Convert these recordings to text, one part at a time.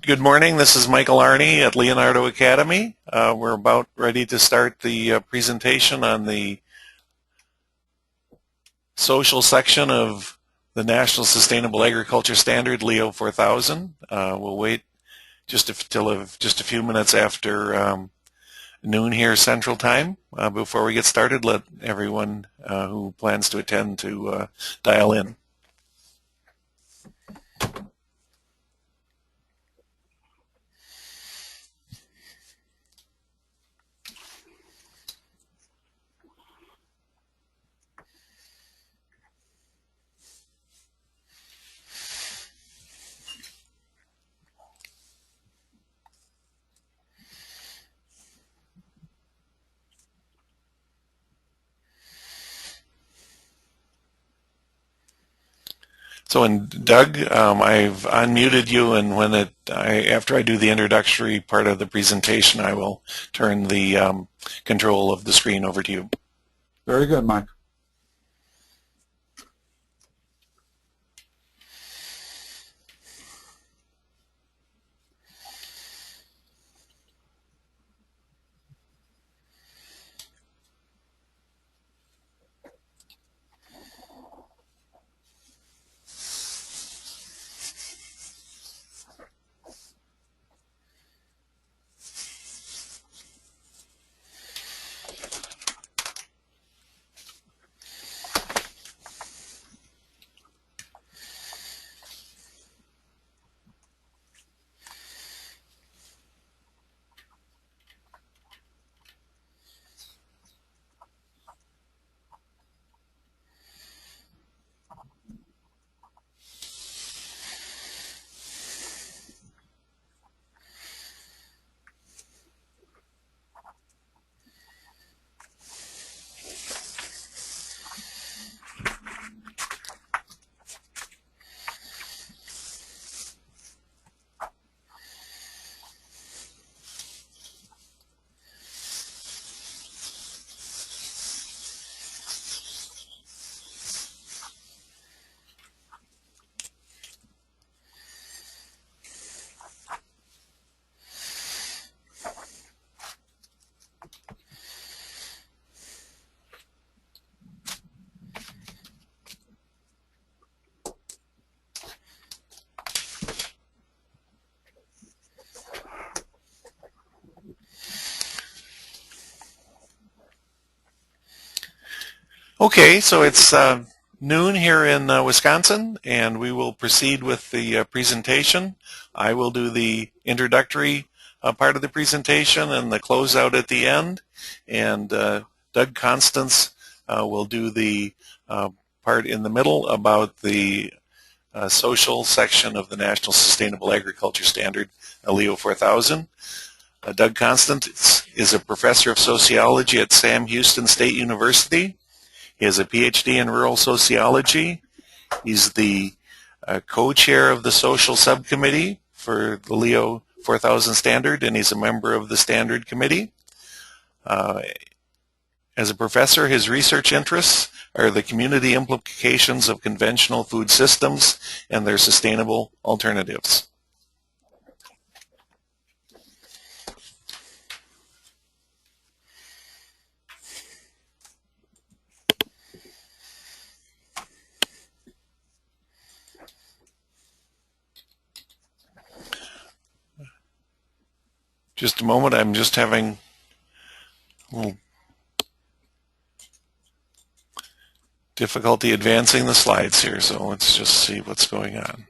Good morning. This is Michael Arney at Leonardo Academy. We're about ready to start the presentation on the social section of the National Sustainable Agriculture Standard, LEO 4000. We'll wait just a few minutes after noon here Central Time. Before we get started, let everyone who plans to attend to dial in. So, Doug, I've unmuted you, and after I do the introductory part of the presentation, I will turn the control of the screen over to you. Very good, Mike. Okay, so it's noon here in Wisconsin, and we will proceed with the presentation. I will do the introductory part of the presentation and the closeout at the end, and Doug Constance will do the part in the middle about the social section of the National Sustainable Agriculture Standard, LEO 4000. Doug Constance is a professor of sociology at Sam Houston State University. He has a PhD in rural sociology. He's the co-chair of the social subcommittee for the LEO 4000 standard, and he's a member of the standard committee. As a professor, his research interests are the community implications of conventional food systems and their sustainable alternatives. Just a moment, I'm just having a little difficulty advancing the slides here, so let's just see what's going on.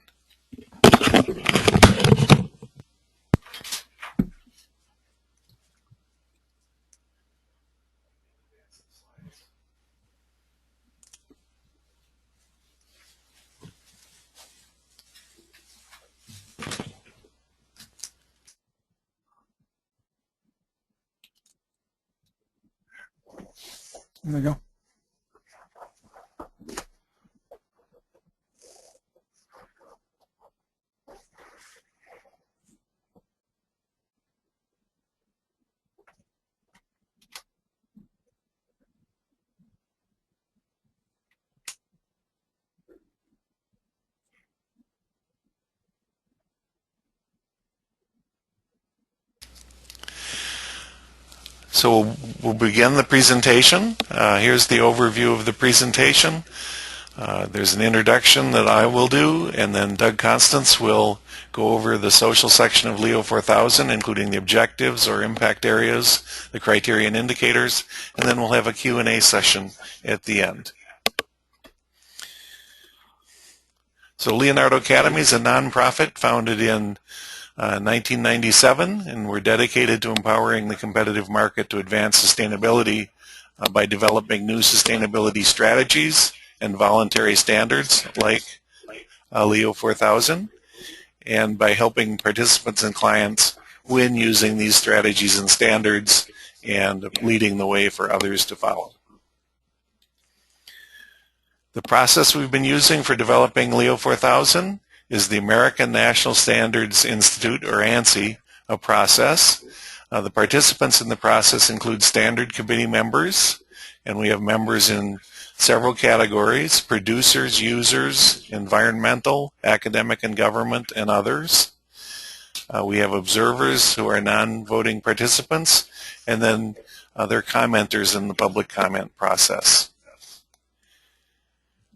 There we go. So we'll begin the presentation. Here's the overview of the presentation. There's an introduction that I will do, and then Doug Constance will go over the social section of Leo 4000, including the objectives or impact areas, the criteria and indicators, and then we'll have a Q&A session at the end. So Leonardo Academy is a nonprofit founded in 1997, and we're dedicated to empowering the competitive market to advance sustainability by developing new sustainability strategies and voluntary standards like Leo 4000, and by helping participants and clients win using these strategies and standards and leading the way for others to follow. The process we've been using for developing Leo 4000 is the American National Standards Institute, or ANSI, process. The participants in the process include standard committee members, and we have members in several categories: producers, users, environmental, academic and government, and others. We have observers who are non-voting participants, and then they're commenters in the public comment process.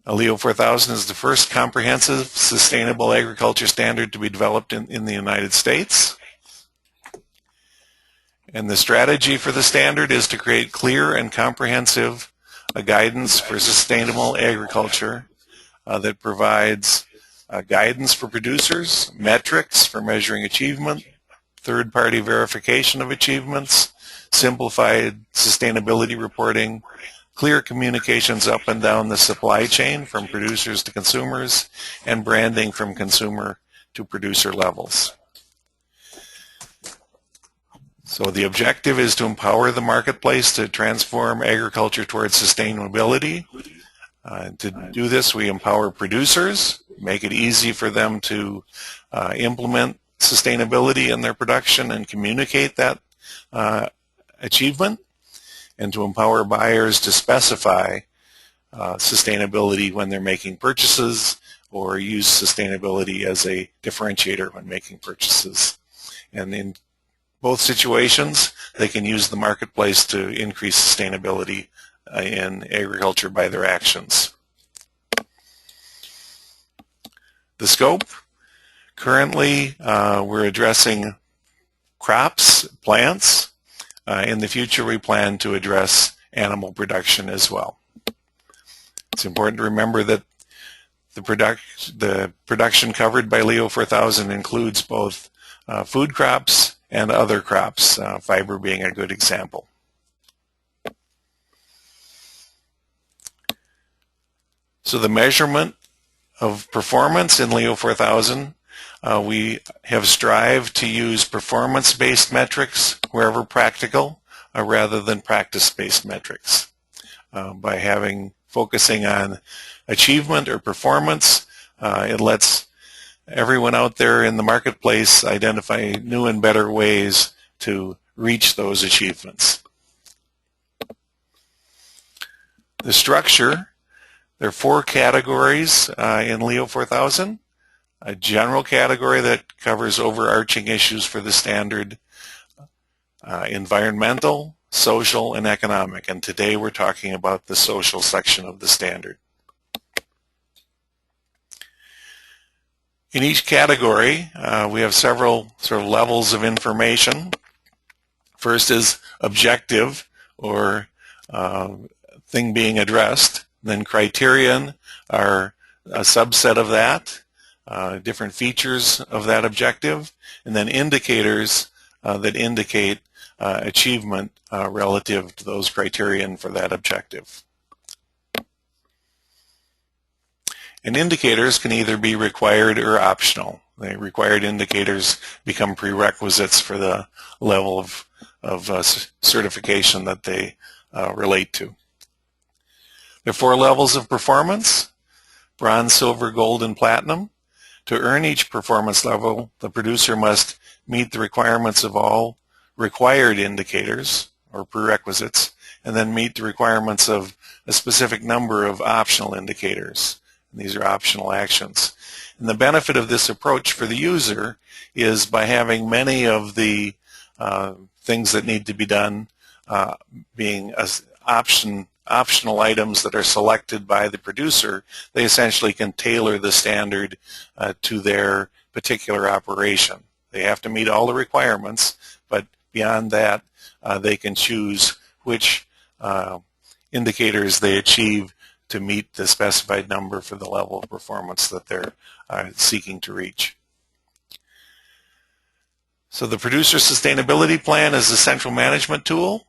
Leo 4000 is the first comprehensive sustainable agriculture standard to be developed in the United States. And the strategy for the standard is to create clear and comprehensive guidance for sustainable agriculture that provides guidance for producers, metrics for measuring achievement, third-party verification of achievements, simplified sustainability reporting, clear communications up and down the supply chain from producers to consumers, and branding from consumer to producer levels. So the objective is to empower the marketplace to transform agriculture towards sustainability. To do this, we empower producers, make it easy for them to implement sustainability in their production and communicate that achievement, and to empower buyers to specify sustainability when they're making purchases, or use sustainability as a differentiator when making purchases. And in both situations, they can use the marketplace to increase sustainability in agriculture by their actions. The scope: currently we're addressing crops, plants. In the future, we plan to address animal production as well. It's important to remember that the production covered by Leo 4000 includes both food crops and other crops, fiber being a good example. So the measurement of performance in Leo 4000, we have strived to use performance-based metrics wherever practical, rather than practice-based metrics. By focusing on achievement or performance, it lets everyone out there in the marketplace identify new and better ways to reach those achievements. The structure: there are 4 categories in Leo 4000. A general category that covers overarching issues for the standard: environmental, social, and economic. And today we're talking about the social section of the standard. In each category, we have several sort of levels of information. First is objective, or thing being addressed. Then criterion are a subset of that. Different features of that objective, and then indicators that indicate achievement relative to those criterion for that objective. And indicators can either be required or optional. The required indicators become prerequisites for the level of certification that they relate to. There are 4 levels of performance: bronze, silver, gold, and platinum. To earn each performance level, the producer must meet the requirements of all required indicators, or prerequisites, and then meet the requirements of a specific number of optional indicators. And these are optional actions. And the benefit of this approach for the user is by having many of the things that need to be done being optional items that are selected by the producer, they essentially can tailor the standard to their particular operation. They have to meet all the requirements, but beyond that, they can choose which indicators they achieve to meet the specified number for the level of performance that they're seeking to reach. So the producer sustainability plan is a central management tool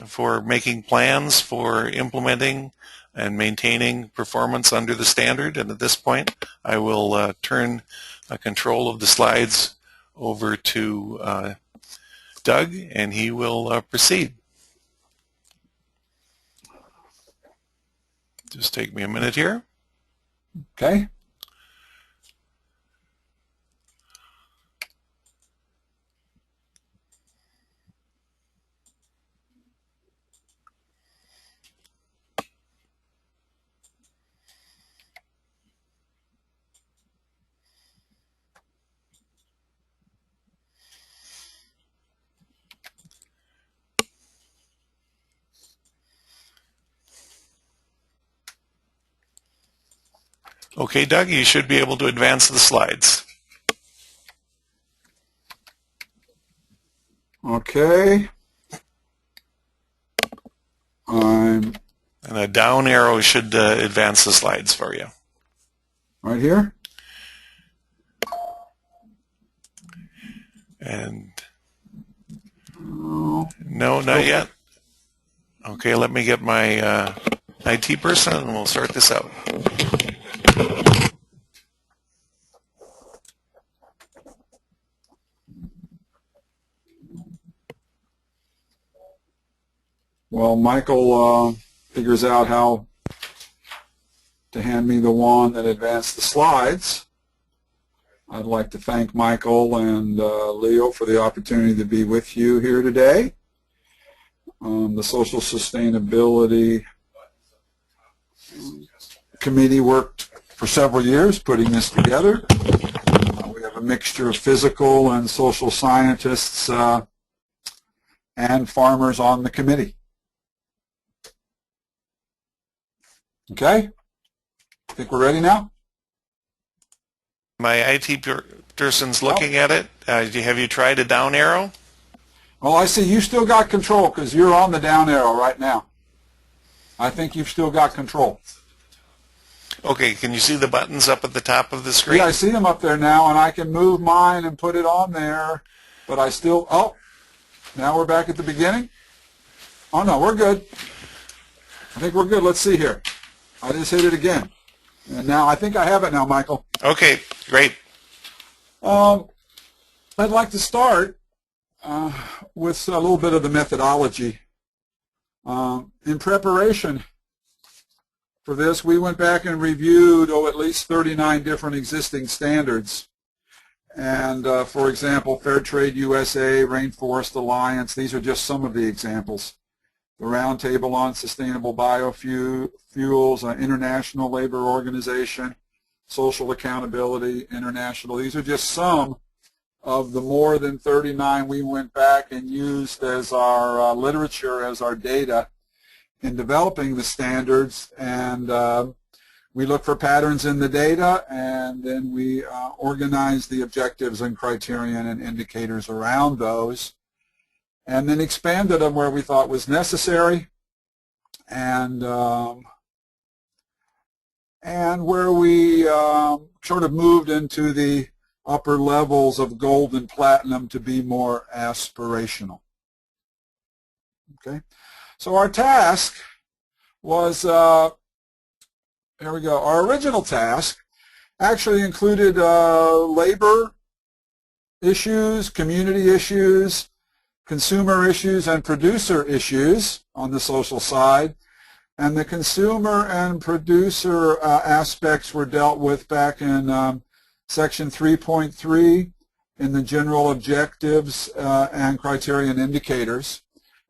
for making plans for implementing and maintaining performance under the standard. And at this point, I will turn control of the slides over to Doug, and he will proceed. Just take me a minute here. Okay. Okay, Doug, you should be able to advance the slides. Okay. I'm And a down arrow should advance the slides for you. right here. And Oh, no, not yet. Okay, let me get my IT person and we'll sort this out. well, Michael figures out how to hand me the wand that advanced the slides. I'd like to thank Michael and Leo for the opportunity to be with you here today. The Social Sustainability Committee worked for several years putting this together. We have a mixture of physical and social scientists and farmers on the committee. Okay? I think we're ready now? My IT person's looking at it. Have you tried a down arrow? Well, I see you still got control because you're on the down arrow right now. I think you've still got control. Okay, can you see the buttons up at the top of the screen? Yeah, I see them up there now, and I can move mine and put it on there, but I still, oh, now we're back at the beginning? Oh, no, we're good. I think we're good. Let's see here. I just hit it again. And now I think I have it now, Michael. Okay, great. I'd like to start with a little bit of the methodology. In preparation for this, we went back and reviewed, at least 39 different existing standards. And, for example, Fair Trade USA, Rainforest Alliance, these are just some of the examples. The Roundtable on Sustainable Biofuels, International Labor Organization, Social Accountability International. These are just some of the more than 39 we went back and used as our literature, as our data in developing the standards. And we look for patterns in the data, and then we organize the objectives and criterion and indicators around those, and then expanded them where we thought was necessary, and where we sort of moved into the upper levels of gold and platinum to be more aspirational. Okay, so our task was, here we go, our original task actually included labor issues, community issues, consumer issues, and producer issues on the social side. And the consumer and producer aspects were dealt with back in Section 3.3 in the general objectives and criterion indicators.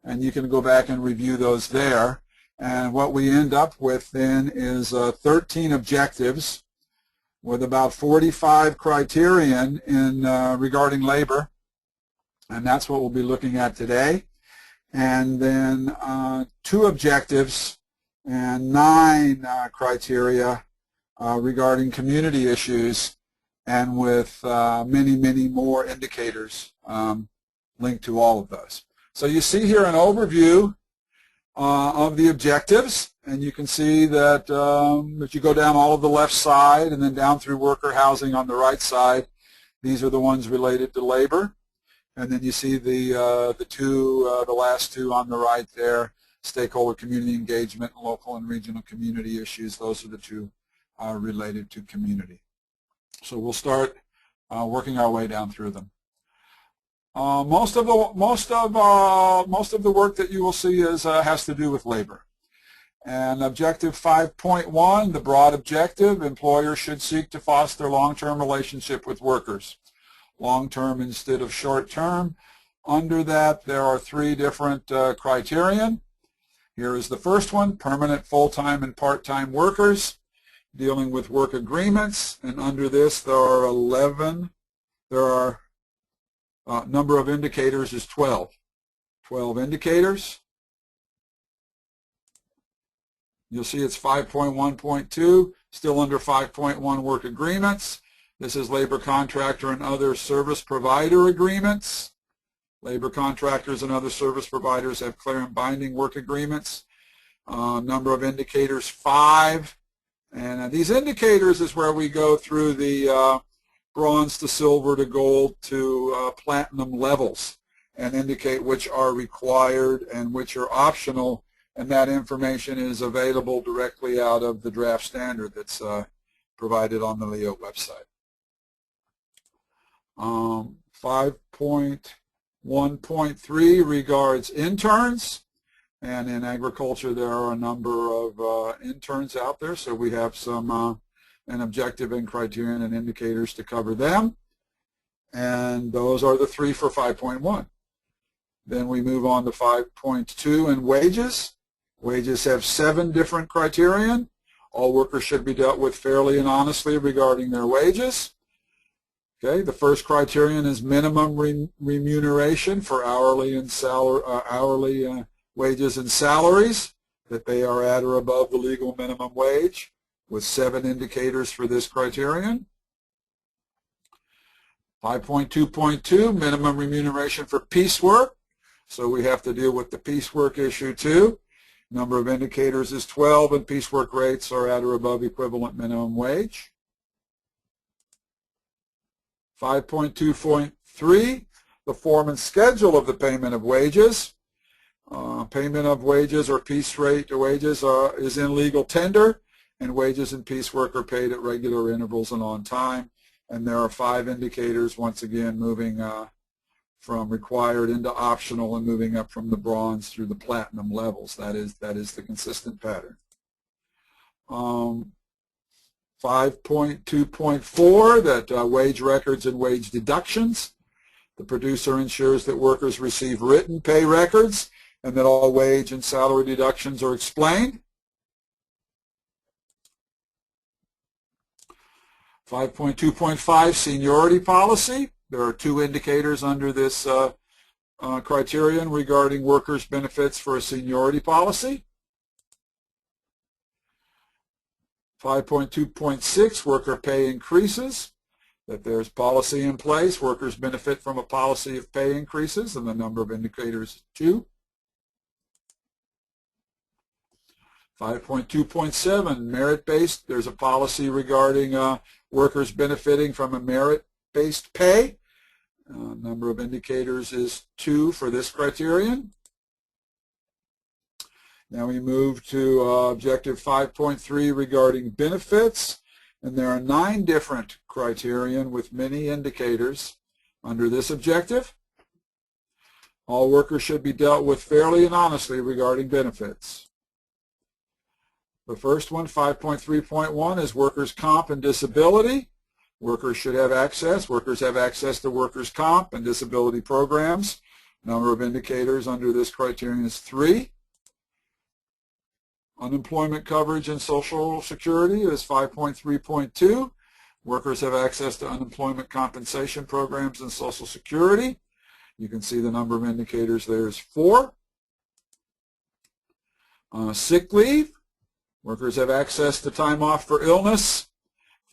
And you can go back and review those there. And what we end up with then is 13 objectives with about 45 criterion in regarding labor. And that's what we'll be looking at today. and then 2 objectives and 9 criteria regarding community issues, and with many, many more indicators linked to all of those. So you see here an overview of the objectives, and you can see that if you go down all of the left side and then down through worker housing on the right side, these are the ones related to labor. And then you see the last two on the right there, stakeholder community engagement, local and regional community issues. Those are the 2 related to community. So we'll start working our way down through them. Most of the work that you will see has to do with labor. And objective 5.1, the broad objective: employers should seek to foster long-term relationship with workers. Long-term instead of short-term. Under that, there are 3 different criterion. Here is the first one: permanent full-time and part-time workers, dealing with work agreements. And under this, there are 11. There are number of indicators is 12. 12 indicators. You'll see it's 5.1.2, still under 5.1 work agreements. This is labor contractor and other service provider agreements. Labor contractors and other service providers have clear and binding work agreements. Number of indicators, 5. And these indicators is where we go through the bronze to silver to gold to platinum levels and indicate which are required and which are optional, and that information is available directly out of the draft standard that's provided on the LEO website. 5.1.3 regards interns, and in agriculture there are a number of interns out there, so we have some an objective and criterion and indicators to cover them, and those are the 3 for 5.1. Then we move on to 5.2 and wages. Wages have 7 different criterion. All workers should be dealt with fairly and honestly regarding their wages. Okay, the first criterion is minimum remuneration for hourly and wages and salaries, that they are at or above the legal minimum wage, with 7 indicators for this criterion. 5.2.2, minimum remuneration for piecework. So we have to deal with the piecework issue too. Number of indicators is 12, and piecework rates are at or above equivalent minimum wage. 5.2.3, the form and schedule of the payment of wages. Payment of wages or piece rate wages is in legal tender, and wages and piecework are paid at regular intervals and on time. And there are 5 indicators, once again, moving from required into optional and moving up from the bronze through the platinum levels. That is the consistent pattern. 5.2.4, that wage records and wage deductions. The producer ensures that workers receive written pay records and that all wage and salary deductions are explained. 5.2.5, seniority policy. There are 2 indicators under this criterion regarding workers' benefits for a seniority policy. 5.2.6, worker pay increases, that there's policy in place. Workers benefit from a policy of pay increases, and the number of indicators is 2. 5.2.7, merit-based. There's a policy regarding workers benefiting from a merit-based pay. Number of indicators is 2 for this criterion. Now we move to objective 5.3 regarding benefits, and there are 9 different criterion with many indicators under this objective. All workers should be dealt with fairly and honestly regarding benefits. The first one, 5.3.1, is workers' comp and disability. Workers should have access. Workers have access to workers' comp and disability programs. Number of indicators under this criterion is 3. Unemployment coverage and Social Security is 5.3.2. Workers have access to unemployment compensation programs and Social Security. You can see the number of indicators there is 4. Sick leave. Workers have access to time off for illness.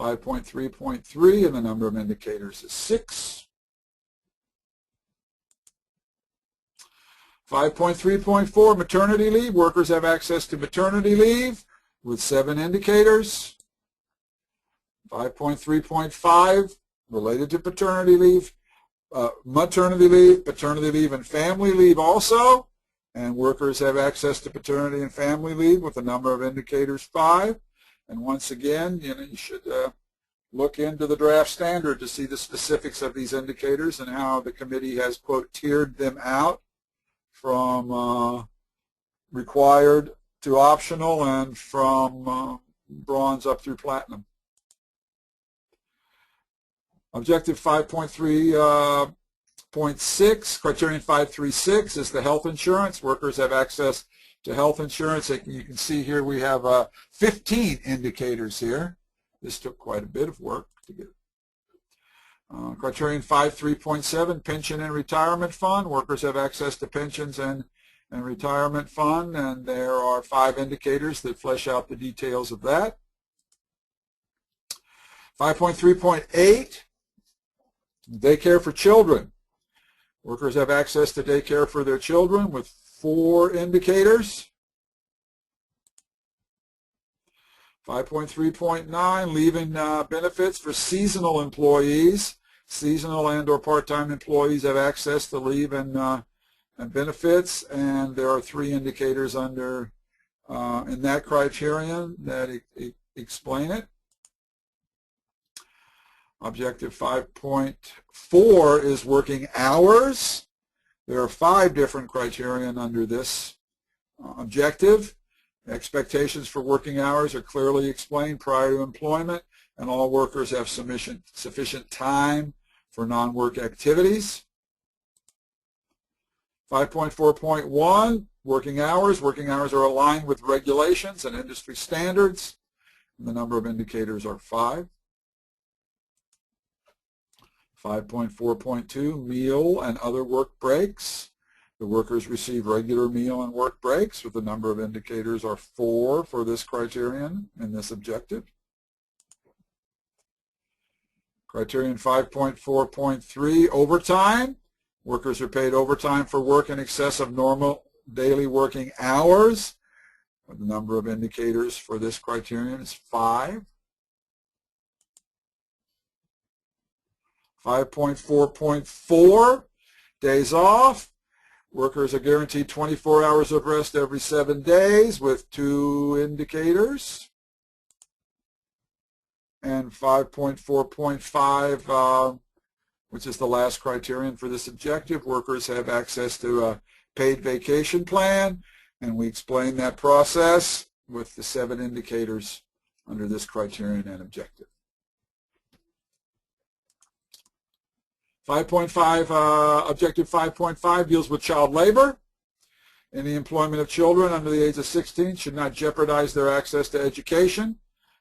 5.3.3, and the number of indicators is 6. 5.3.4, maternity leave. Workers have access to maternity leave with 7 indicators. 5.3.5, related to paternity leave, maternity leave, paternity leave, and family leave also. And workers have access to paternity and family leave with a number of indicators 5. And once again, you should look into the draft standard to see the specifics of these indicators and how the committee has, quote, tiered them out from required to optional and from bronze up through platinum. Objective 5.3.6, criterion 536 is the health insurance. Workers have access to health insurance. You can see here we have 15 indicators here. This took quite a bit of work to get. Criterion 5.3.7, pension and retirement fund. Workers have access to pensions and retirement fund, and there are 5 indicators that flesh out the details of that. 5.3.8, daycare for children. Workers have access to daycare for their children with 4 indicators. 5.3.9, leave and benefits for seasonal employees. Seasonal and or part-time employees have access to leave and benefits, and there are 3 indicators under in that criterion that explain it. Objective 5.4 is working hours. There are 5 different criterion under this objective. Expectations for working hours are clearly explained prior to employment, and all workers have sufficient time for non-work activities. 5.4.1, working hours. Working hours are aligned with regulations and industry standards, and the number of indicators are 5. 5.4.2, meal and other work breaks. The workers receive regular meal and work breaks with the number of indicators are 4 for this criterion in this objective. Criterion 5.4.3, overtime. Workers are paid overtime for work in excess of normal daily working hours. The number of indicators for this criterion is 5. 5.4.4, days off. Workers are guaranteed 24 hours of rest every 7 days with 2 indicators. And 5.4.5, which is the last criterion for this objective, workers have access to a paid vacation plan, and we explain that process with the 7 indicators under this criterion and objective. 5.5, Objective 5.5 deals with child labor. Any employment of children under the age of 16 should not jeopardize their access to education.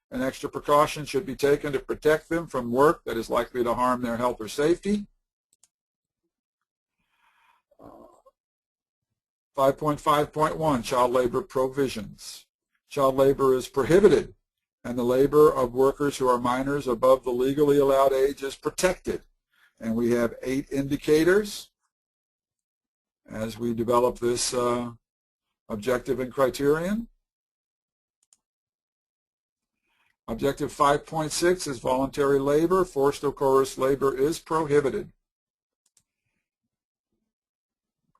An extra precaution should be taken to protect them from work that is likely to harm their health or safety. 5.5.1, child labor provisions. Child labor is prohibited, and the labor of workers who are minors above the legally allowed age is protected. And we have 8 indicators as we develop this objective and criterion. Objective 5.6 is voluntary labor. Forced or coerced labor is prohibited.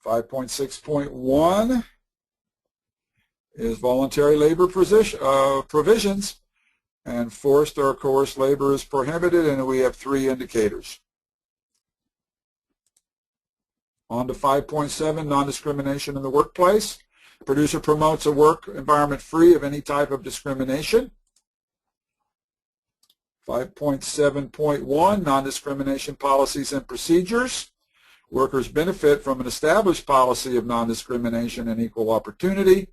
5.6.1 is voluntary labor provisions, and forced or coerced labor is prohibited, and we have 3 indicators. On to 5.7, non-discrimination in the workplace. Producer promotes a work environment free of any type of discrimination. 5.7.1, non-discrimination policies and procedures. Workers benefit from an established policy of non-discrimination and equal opportunity.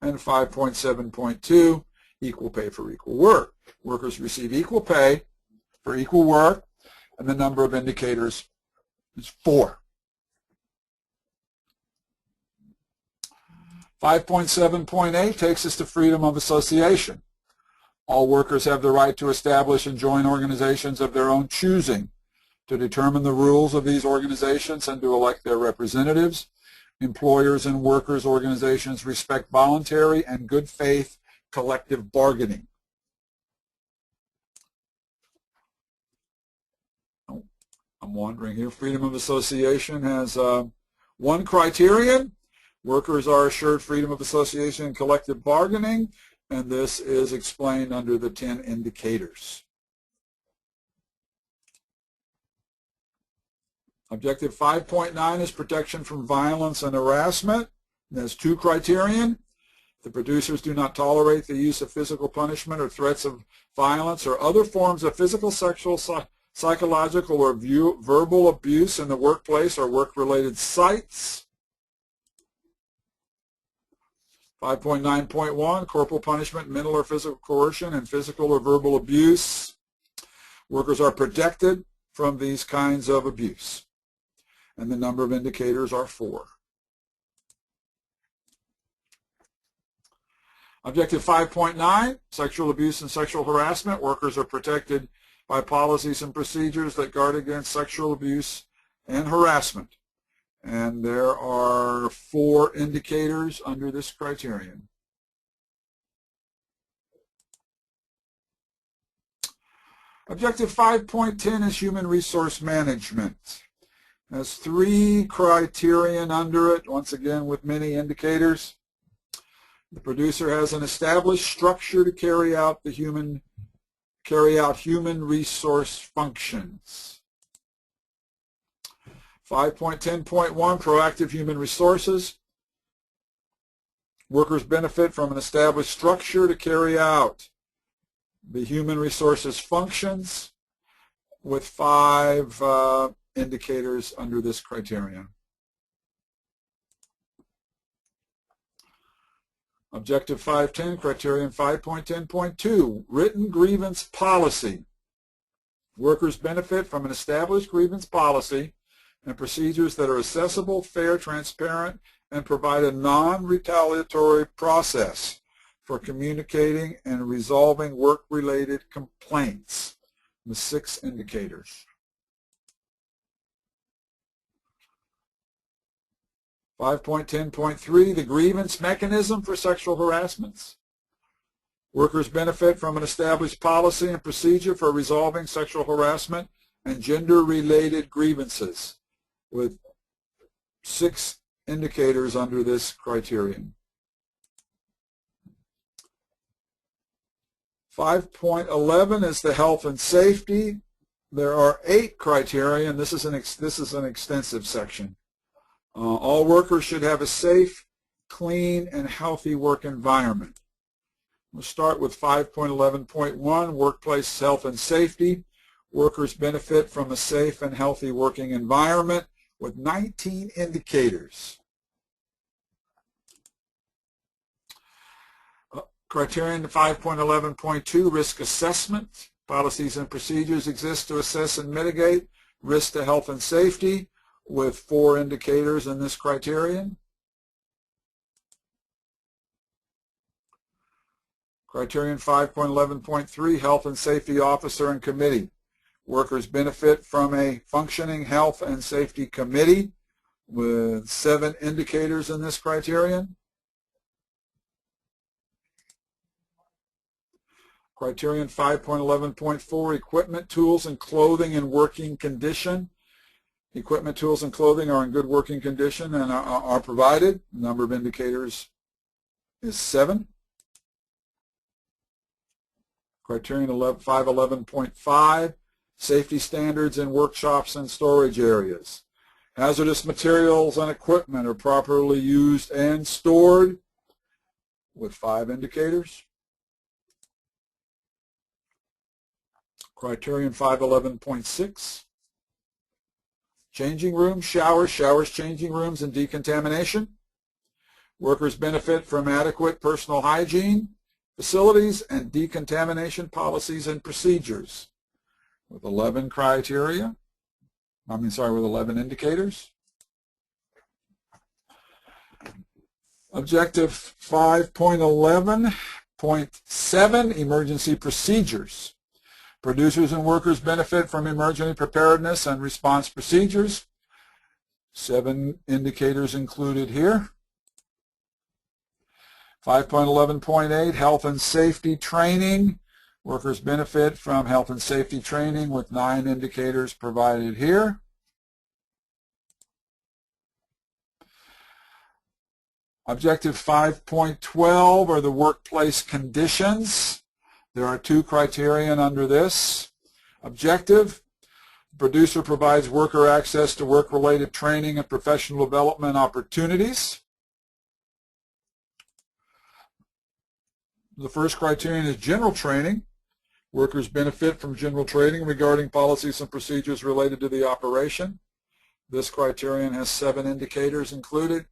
And 5.7.2, equal pay for equal work. Workers receive equal pay for equal work, and the number of indicators is 4. 5.7.8 takes us to freedom of association. All workers have the right to establish and join organizations of their own choosing, to determine the rules of these organizations and to elect their representatives. Employers and workers' organizations respect voluntary and good faith collective bargaining. I'm wandering here. Freedom of association has one criterion. Workers are assured freedom of association and collective bargaining, and this is explained under the 10 indicators. Objective 5.9 is protection from violence and harassment. There's two criterion. The producers do not tolerate the use of physical punishment or threats of violence or other forms of physical, sexual, psychological, or verbal abuse in the workplace or work-related sites. 5.9.1, corporal punishment, mental or physical coercion, and physical or verbal abuse. Workers are protected from these kinds of abuse. And the number of indicators are 4. Objective 5.9, sexual abuse and sexual harassment. Workers are protected by policies and procedures that guard against sexual abuse and harassment. And there are 4 indicators under this criterion. Objective 5.10 is human resource management. It has 3 criterion under it, once again with many indicators. The producer has an established structure to carry out human resource functions. 5.10.1, proactive human resources. Workers benefit from an established structure to carry out the human resources functions, with 5 indicators under this criterion. Objective 5.10, criterion 5.10.2, written grievance policy. Workers benefit from an established grievance policy and procedures that are accessible, fair, transparent, and provide a non-retaliatory process for communicating and resolving work-related complaints, with 6 indicators. 5.10.3, the grievance mechanism for sexual harassments. Workers benefit from an established policy and procedure for resolving sexual harassment and gender-related grievances, with 6 indicators under this criterion. 5.11 is the health and safety. There are 8 criteria, and this is an extensive section. All workers should have a safe, clean, and healthy work environment. We'll start with 5.11.1, workplace health and safety. Workers benefit from a safe and healthy working environment, with 19 indicators. Criterion 5.11.2, risk assessment. Policies and procedures exist to assess and mitigate risk to health and safety, with 4 indicators in this criterion. Criterion 5.11.3, health and safety officer and committee. Workers benefit from a functioning health and safety committee, with 7 indicators in this criterion. Criterion 5.11.4, equipment, tools, and clothing in working condition. Equipment, tools, and clothing are in good working condition and are provided. The number of indicators is 7. Criterion 5.11.5, safety standards in workshops and storage areas. Hazardous materials and equipment are properly used and stored, with 5 indicators. Criterion 5.11.6, changing rooms, showers, changing rooms, and decontamination. Workers benefit from adequate personal hygiene, facilities, and decontamination policies and procedures, with 11 criteria. With 11 indicators. Objective 5.11.7, emergency procedures. Producers and workers benefit from emergency preparedness and response procedures. 7 indicators included here. 5.11.8, health and safety training. Workers benefit from health and safety training with 9 indicators provided here. Objective 5.12 are the workplace conditions. There are 2 criterion under this. Objective, producer provides worker access to work-related training and professional development opportunities. The first criterion is general training. Workers benefit from general training regarding policies and procedures related to the operation. This criterion has 7 indicators included.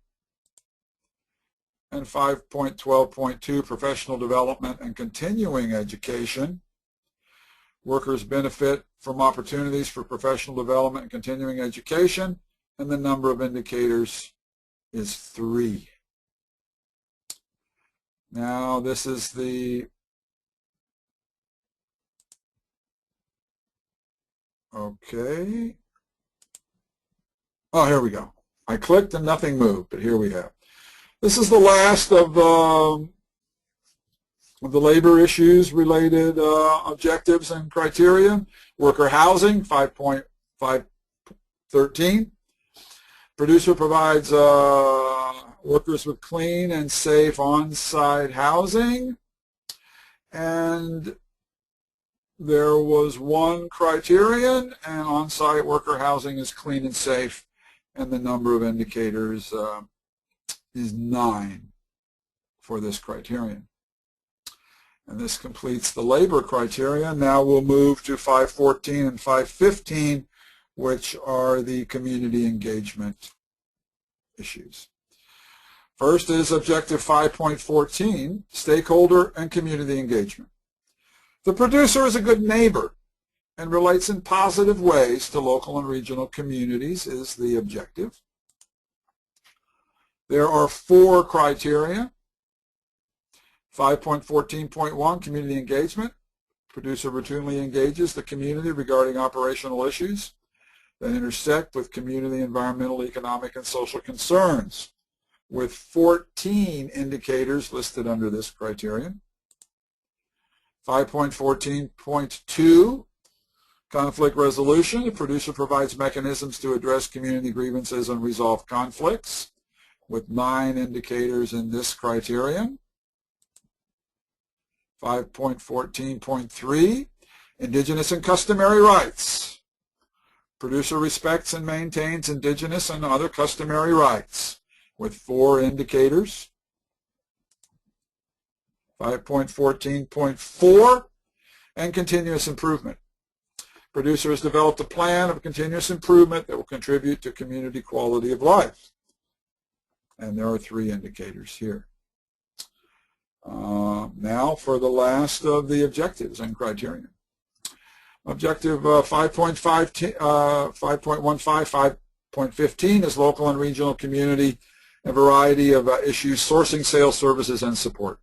And 5.12.2, professional development and continuing education. Workers benefit from opportunities for professional development and continuing education, and the number of indicators is 3. Now this is the okay. Oh, here we go. I clicked and nothing moved, but here we have. This is the last of the labor issues related objectives and criteria. Worker housing, 5.513. Producer provides workers with clean and safe on-site housing. And there was 1 criterion, and on-site worker housing is clean and safe, and the number of indicators is 9 for this criterion. And this completes the labor criteria. Now we'll move to 5.14 and 5.15, which are the community engagement issues. First is objective 5.14, stakeholder and community engagement. The producer is a good neighbor and relates in positive ways to local and regional communities is the objective. There are 4 criteria. 5.14.1, community engagement. Producer routinely engages the community regarding operational issues that intersect with community, environmental, economic, and social concerns, with 14 indicators listed under this criterion. 5.14.2, conflict resolution. The producer provides mechanisms to address community grievances and resolve conflicts, with 9 indicators in this criterion. 5.14.3, indigenous and customary rights. Producer respects and maintains indigenous and other customary rights, with 4 indicators. 5.14.4, and continuous improvement. Producer has developed a plan of continuous improvement that will contribute to community quality of life. And there are 3 indicators here. Now for the last of the objectives and criteria. Objective 5.15, 5.15 is local and regional community, a variety of issues, sourcing, sales, services, and support.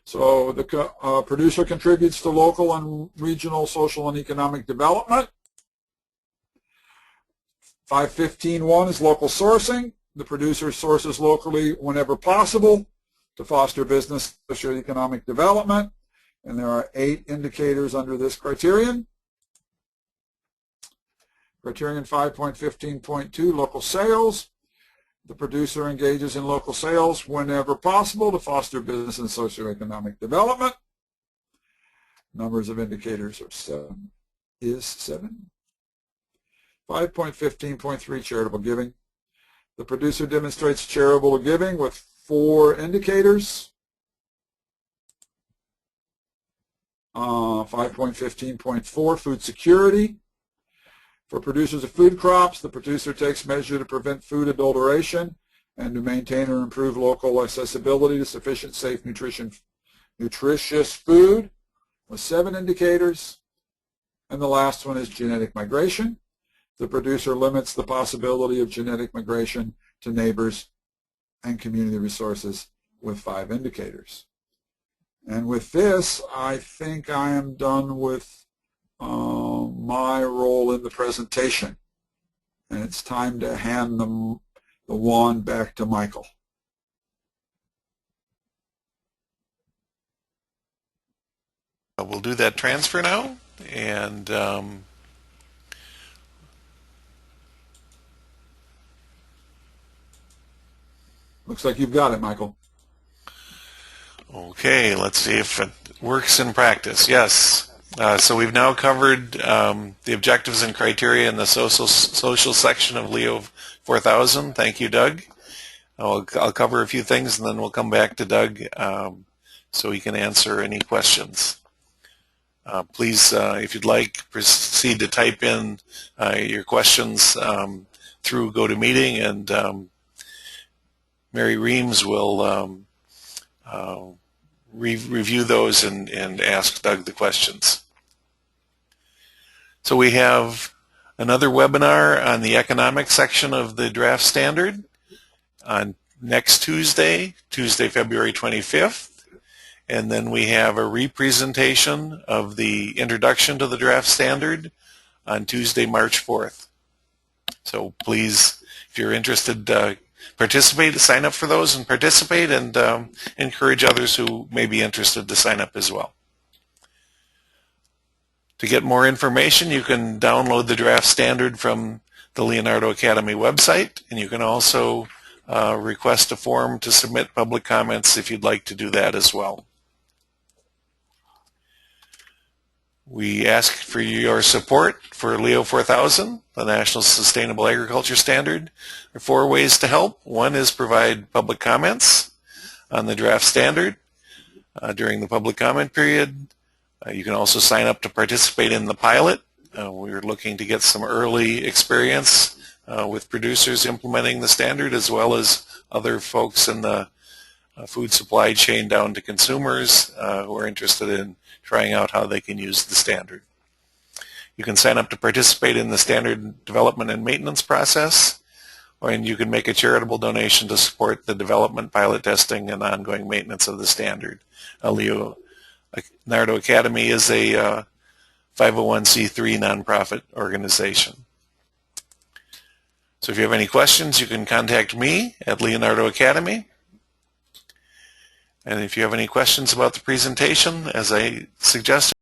So the producer contributes to local and regional social and economic development. 5.15.1 is local sourcing. The producer sources locally whenever possible to foster business socioeconomic development, and there are 8 indicators under this criterion. Criterion 5.15.2, local sales. The producer engages in local sales whenever possible to foster business and socioeconomic development. Numbers of indicators are 7. 5.15.3, charitable giving. The producer demonstrates charitable giving with 4 indicators. 5.15.4, food security. For producers of food crops, the producer takes measure to prevent food adulteration and to maintain or improve local accessibility to sufficient, safe, nutritious food, with 7 indicators. And the last one is genetic migration. The producer limits the possibility of genetic migration to neighbors and community resources with 5 indicators. And with this, I think I am done with my role in the presentation. And it's time to hand the wand back to Michael. We'll do that transfer now, and looks like you've got it, Michael. okay, let's see if it works in practice. Yes. So we've now covered the objectives and criteria in the social section of Leo 4000. Thank you, Doug. I'll cover a few things, and then we'll come back to Doug so he can answer any questions. Please, if you'd like, proceed to type in your questions through GoToMeeting, and Mary Reams will review those and ask Doug the questions. So we have another webinar on the economic section of the draft standard on next Tuesday, February 25th. And then we have a representation of the introduction to the draft standard on Tuesday, March 4th. So please, if you're interested, participate, sign up for those and participate, and encourage others who may be interested to sign up as well. To get more information, you can download the draft standard from the Leonardo Academy website, and you can also request a form to submit public comments if you'd like to do that as well. We ask for your support for Leo 4000, the National Sustainable Agriculture Standard. There are 4 ways to help. One is provide public comments on the draft standard during the public comment period. You can also sign up to participate in the pilot. We're looking to get some early experience with producers implementing the standard, as well as other folks in the food supply chain down to consumers who are interested in trying out how they can use the standard. You can sign up to participate in the standard development and maintenance process, and you can make a charitable donation to support the development, pilot testing, and ongoing maintenance of the standard. Leonardo Academy is a 501c3 nonprofit organization. So if you have any questions, you can contact me at Leonardo Academy. And if you have any questions about the presentation, as I suggested,